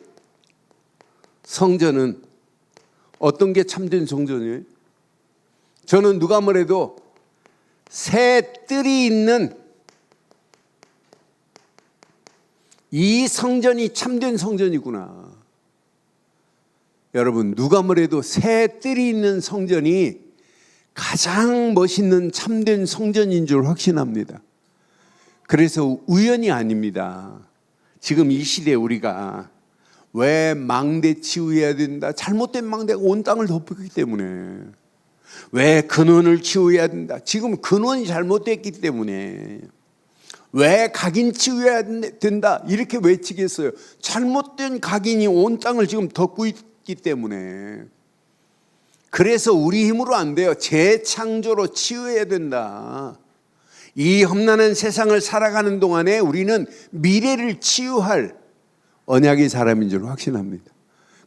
성전은 어떤 게 참된 성전이에요? 저는 누가 뭐래도 새 뜰이 있는 이 성전이 참된 성전이구나. 여러분, 누가 뭐래도 새 뜰이 있는 성전이 가장 멋있는 참된 성전인 줄 확신합니다. 그래서 우연이 아닙니다. 지금 이 시대에 우리가 왜 망대 치유해야 된다? 잘못된 망대가 온 땅을 덮었기 때문에. 왜 근원을 치유해야 된다? 지금 근원이 잘못됐기 때문에. 왜 각인 치유해야 된다? 이렇게 외치겠어요. 잘못된 각인이 온 땅을 지금 덮고 있기 때문에. 그래서 우리 힘으로 안 돼요. 재창조로 치유해야 된다. 이 험난한 세상을 살아가는 동안에 우리는 미래를 치유할 언약의 사람인 줄 확신합니다.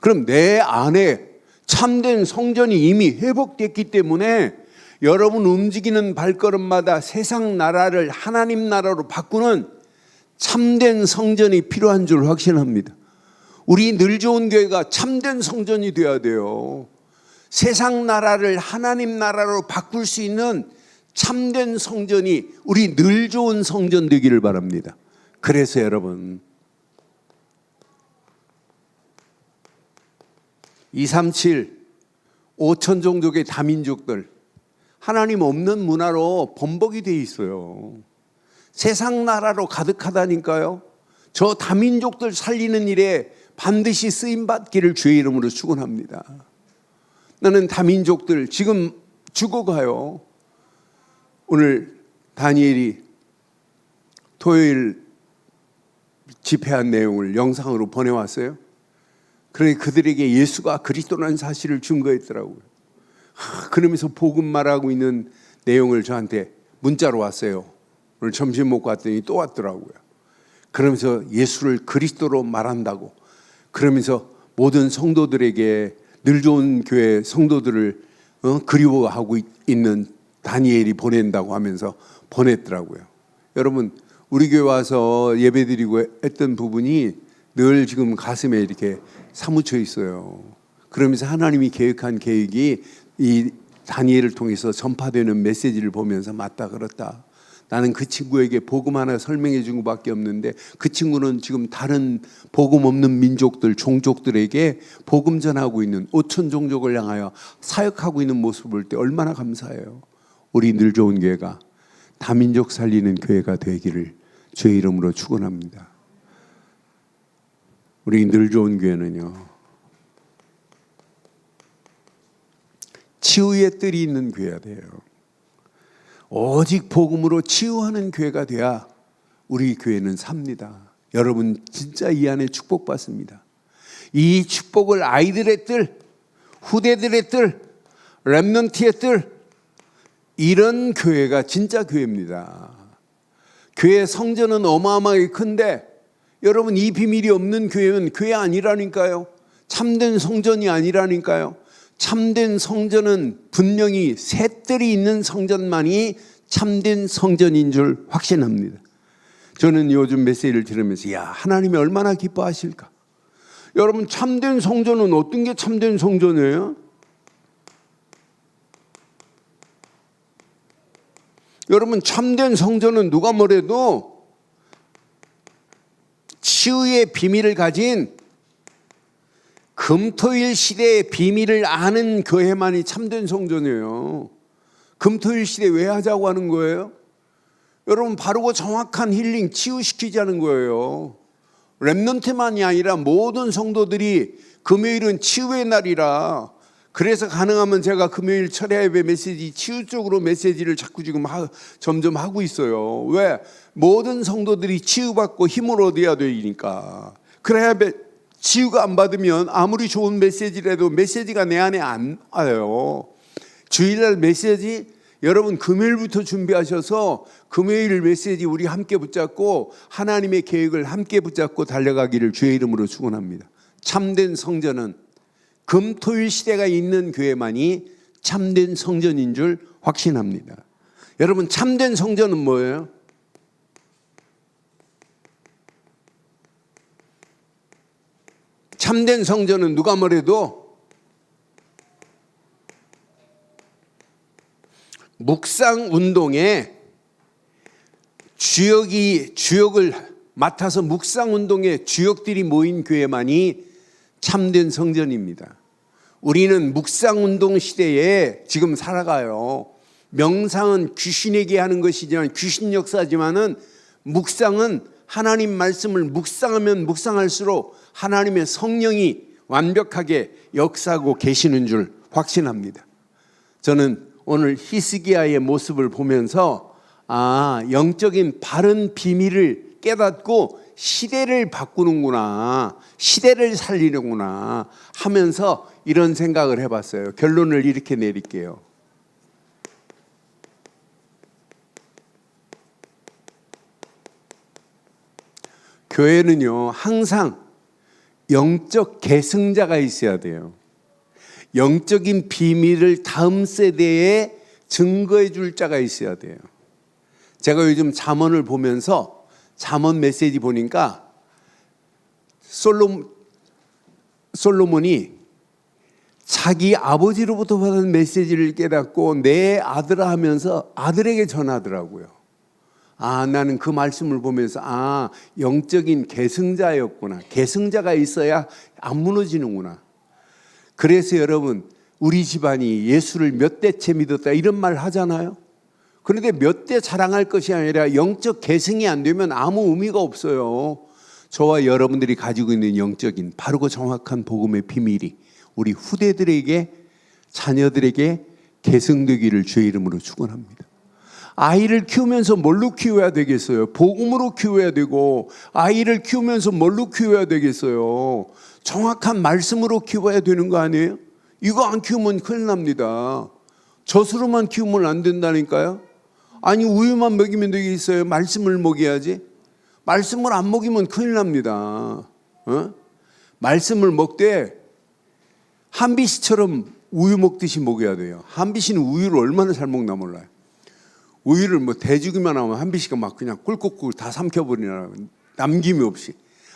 그럼 내 안에 참된 성전이 이미 회복됐기 때문에 여러분 움직이는 발걸음마다 세상 나라를 하나님 나라로 바꾸는 참된 성전이 필요한 줄 확신합니다. 우리 늘 좋은 교회가 참된 성전이 되어야 돼요. 세상 나라를 하나님 나라로 바꿀 수 있는 참된 성전이 우리 늘 좋은 성전 되기를 바랍니다. 그래서 여러분, 237, 5천 종족의 다민족들, 하나님 없는 문화로 범벅이 돼 있어요. 세상 나라로 가득하다니까요. 저 다민족들 살리는 일에 반드시 쓰임받기를 주의 이름으로 축원합니다. 나는 다민족들 지금 죽어가요. 오늘 다니엘이 토요일 집회한 내용을 영상으로 보내왔어요. 그러니 그들에게 예수가 그리스도라는 사실을 증거했더라고요. 그러면서 복음 말하고 있는 내용을 저한테 문자로 왔어요. 오늘 점심 먹고 왔더니 또 왔더라고요. 그러면서 예수를 그리스도로 말한다고, 그러면서 모든 성도들에게 늘 좋은 교회 성도들을 그리워하고 있는 다니엘이 보낸다고 하면서 보냈더라고요. 여러분, 우리 교회 와서 예배드리고 했던 부분이 늘 지금 가슴에 이렇게 사무쳐 있어요. 그러면서 하나님이 계획한 계획이 이 다니엘을 통해서 전파되는 메시지를 보면서 맞다, 그렇다. 나는 그 친구에게 복음 하나 설명해 준 것밖에 없는데 그 친구는 지금 다른 복음 없는 민족들, 종족들에게 복음 전하고 있는 5천 종족을 향하여 사역하고 있는 모습을 볼 때 얼마나 감사해요. 우리 늘 좋은 교회가 다민족 살리는 교회가 되기를 주의 이름으로 축원합니다. 우리 늘 좋은 교회는요, 치유의 뜰이 있는 교회가 돼요. 오직 복음으로 치유하는 교회가 돼야 우리 교회는 삽니다. 여러분 진짜 이 안에 축복받습니다. 이 축복을 아이들의 뜰, 후대들의 뜰, 렘넌트의 뜰, 이런 교회가 진짜 교회입니다. 교회 성전은 어마어마하게 큰데 여러분, 이 비밀이 없는 교회는 교회 아니라니까요. 참된 성전이 아니라니까요. 참된 성전은 분명히 셋들이 있는 성전만이 참된 성전인 줄 확신합니다. 저는 요즘 메시지를 들으면서 하나님이 얼마나 기뻐하실까. 여러분, 참된 성전은 어떤 게 참된 성전이에요? 여러분, 참된 성전은 누가 뭐래도 치유의 비밀을 가진 금토일 시대의 비밀을 아는 교회만이 참된 성전이에요. 금토일 시대 왜 하자고 하는 거예요? 여러분, 바르고 정확한 힐링, 치유시키자는 거예요. 렘넌트만이 아니라 모든 성도들이 금요일은 치유의 날이라, 그래서 가능하면 제가 금요일 철야 예배 메시지 치유 쪽으로 메시지를 자꾸 지금 점점 하고 있어요. 왜? 모든 성도들이 치유받고 힘을 얻어야 되니까. 그래야 치유가 안 받으면 아무리 좋은 메시지라도 메시지가 내 안에 안 와요. 주일날 메시지 여러분 금요일부터 준비하셔서 금요일 메시지 우리 함께 붙잡고 하나님의 계획을 함께 붙잡고 달려가기를 주의 이름으로 축원합니다. 참된 성전은 금토일 시대가 있는 교회만이 참된 성전인 줄 확신합니다. 여러분, 참된 성전은 뭐예요? 참된 성전은 누가 뭐래도 묵상 운동에 주역을 맡아서 묵상 운동에 주역들이 모인 교회만이 참된 성전입니다. 우리는 묵상 운동 시대에 지금 살아가요. 명상은 귀신에게 하는 것이지만 귀신 역사지만은 묵상은 하나님 말씀을 묵상하면 묵상할수록 하나님의 성령이 완벽하게 역사하고 계시는 줄 확신합니다. 저는 오늘 히스기야의 모습을 보면서 영적인 바른 비밀을 깨닫고 시대를 바꾸는구나, 시대를 살리는구나 하면서 이런 생각을 해봤어요. 결론을 이렇게 내릴게요. 교회는요, 항상 영적 계승자가 있어야 돼요. 영적인 비밀을 다음 세대에 증거해 줄 자가 있어야 돼요. 제가 요즘 잠언을 보면서 잠언 메시지 보니까 솔로몬이 자기 아버지로부터 받은 메시지를 깨닫고 내 아들아 하면서 아들에게 전하더라고요. 나는 그 말씀을 보면서 영적인 계승자였구나. 계승자가 있어야 안 무너지는구나. 그래서 여러분, 우리 집안이 예수를 몇 대째 믿었다 이런 말 하잖아요. 그런데 몇 대 자랑할 것이 아니라 영적 계승이 안 되면 아무 의미가 없어요. 저와 여러분들이 가지고 있는 영적인 바르고 정확한 복음의 비밀이 우리 후대들에게, 자녀들에게 계승되기를 주의 이름으로 축원합니다. 아이를 키우면서 뭘로 키워야 되겠어요? 복음으로 키워야 되고, 아이를 키우면서 뭘로 키워야 되겠어요? 정확한 말씀으로 키워야 되는 거 아니에요? 이거 안 키우면 큰일 납니다. 젖으로만 키우면 안 된다니까요. 아니, 우유만 먹이면 되겠어요? 말씀을 먹여야지. 말씀을 안 먹이면 큰일 납니다. 말씀을 먹되 한비 씨처럼 우유 먹듯이 먹여야 돼요. 한비 씨는 우유를 얼마나 잘 먹나 몰라요. 우유를 대주기만 하면 한비 씨가 막 그냥 꿀꿀꿀 다 삼켜버리나, 남김이 없이.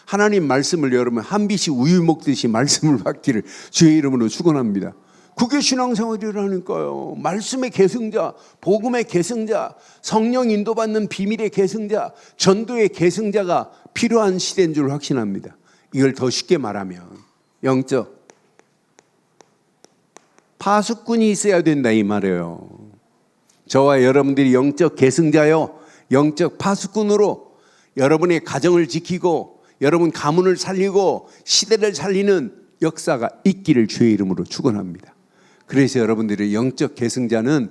하나님 말씀을 여러분 한비 씨 우유 먹듯이 말씀을 받기를 주의 이름으로 축원합니다. 그게 신앙생활이라니까요. 말씀의 계승자, 복음의 계승자, 성령 인도받는 비밀의 계승자, 전도의 계승자가 필요한 시대인 줄 확신합니다. 이걸 더 쉽게 말하면 영적 파수꾼이 있어야 된다 이 말이에요. 저와 여러분들이 영적 계승자요, 영적 파수꾼으로 여러분의 가정을 지키고 여러분 가문을 살리고 시대를 살리는 역사가 있기를 주의 이름으로 축원합니다. 그래서 여러분들의 영적 계승자는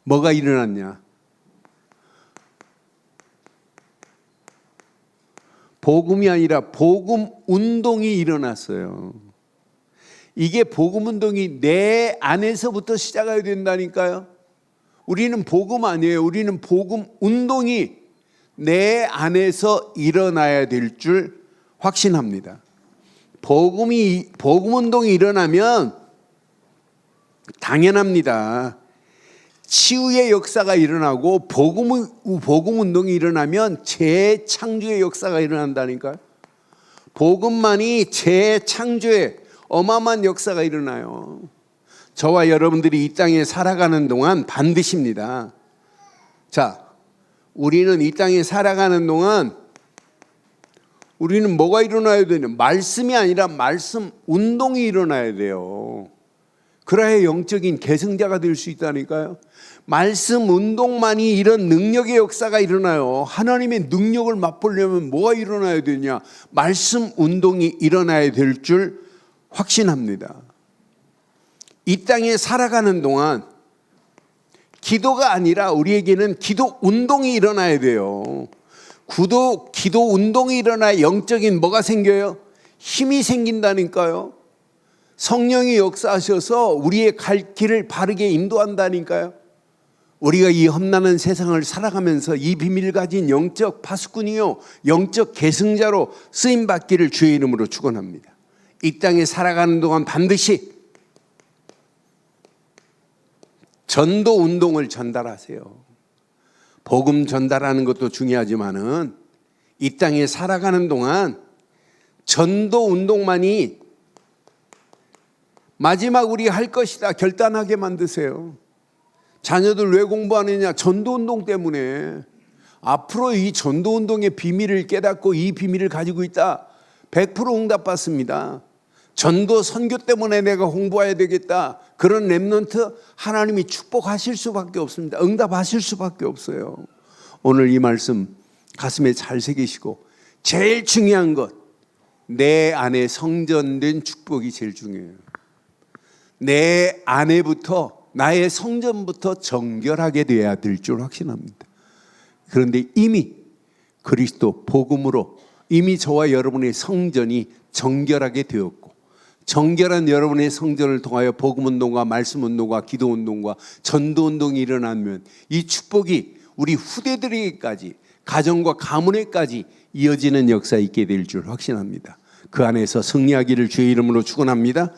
뭐가 일어났냐? 복음이 아니라 복음 운동이 일어났어요. 이게 복음 운동이 내 안에서부터 시작해야 된다니까요. 우리는 복음 아니에요. 우리는 복음 운동이 내 안에서 일어나야 될 줄 확신합니다. 복음 운동이 일어나면 당연합니다. 치유의 역사가 일어나고 복음 운동이 일어나면 재창조의 역사가 일어난다니까요. 복음만이 재창조의 어마어마한 역사가 일어나요. 저와 여러분들이 이 땅에 살아가는 동안 반드시입니다. 자, 우리는 이 땅에 살아가는 동안 우리는 뭐가 일어나야 되냐? 말씀이 아니라 말씀 운동이 일어나야 돼요. 그래야 영적인 계승자가 될 수 있다니까요. 말씀 운동만이 이런 능력의 역사가 일어나요. 하나님의 능력을 맛보려면 뭐가 일어나야 되냐? 말씀 운동이 일어나야 될 줄 확신합니다. 이 땅에 살아가는 동안 기도가 아니라 우리에게는 기도 운동이 일어나야 돼요. 기도 운동이 일어나야 영적인 뭐가 생겨요? 힘이 생긴다니까요. 성령이 역사하셔서 우리의 갈 길을 바르게 인도한다니까요. 우리가 이 험난한 세상을 살아가면서 이 비밀을 가진 영적 파수꾼이요 영적 계승자로 쓰임받기를 주의 이름으로 축원합니다. 이 땅에 살아가는 동안 반드시 전도 운동을 전달하세요. 복음 전달하는 것도 중요하지만은 이 땅에 살아가는 동안 전도 운동만이 마지막 우리 할 것이다 결단하게 만드세요. 자녀들 왜 공부하느냐? 전도운동 때문에. 앞으로 이 전도운동의 비밀을 깨닫고 이 비밀을 가지고 있다 100% 응답받습니다. 전도 선교 때문에 내가 공부해야 되겠다. 그런 렘넌트 하나님이 축복하실 수밖에 없습니다. 응답하실 수밖에 없어요. 오늘 이 말씀 가슴에 잘 새기시고 제일 중요한 것, 내 안에 성전된 축복이 제일 중요해요. 내 안에부터 나의 성전부터 정결하게 돼야 될 줄 확신합니다. 그런데 이미 그리스도 복음으로 이미 저와 여러분의 성전이 정결하게 되었고 정결한 여러분의 성전을 통하여 복음운동과 말씀운동과 기도운동과 전도운동이 일어나면 이 축복이 우리 후대들에게까지 가정과 가문에까지 이어지는 역사 있게 될 줄 확신합니다. 그 안에서 승리하기를 주의 이름으로 축원합니다.